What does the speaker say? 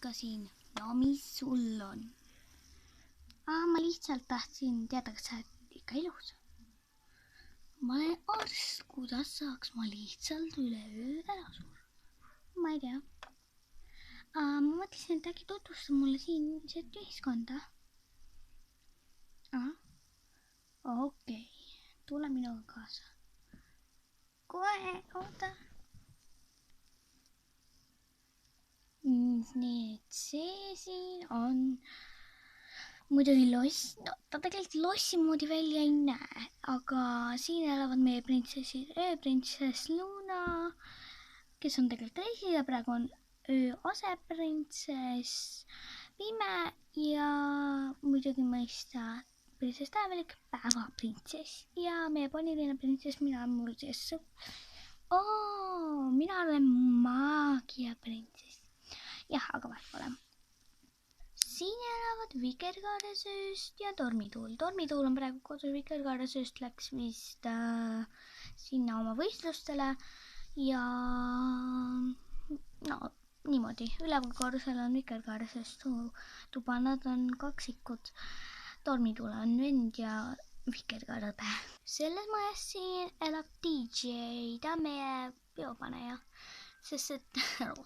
ikka siin. No mis sul on? Ma lihtsalt tahtsin teada, kas sa oled ikka ilus. Ma olen arst, kuidas saaks ma lihtsalt üleöö ära surra? Ma ei tea. Ma mõtlesin, et äkki tutvustab mulle siinset ühiskonda. Okei, tule minuga kaasa. Kohe, oota. Nii, et see siin on muidugi loss. No ta tegelikult lossi moodi välja ei näe, aga siin elavad meie printsessid. Ööprintsess Luna, kes on tegelikult reisi ja praegu on öö aseprintsess Pime ja muidugi mõista printsess Tähelik, päevaprintsess ja meie poniline printsess, mina olen mul sees sõpp. Mina olen maagiaprintsess. Jah, aga vahet pole. Siin elavad Vikerkaaresööst ja Tormituul. Tormituul on praegu kodus, Vikerkaaresööst läks vist sinna oma võistlustele ja no niimoodi. Üleval korrusel on Vikerkaaresööst tuba, nad on kaksikud. Tormituul on vend ja Vikerkaarõde. Selles majas siin elab DJ, ta on meie peopaneja, sest et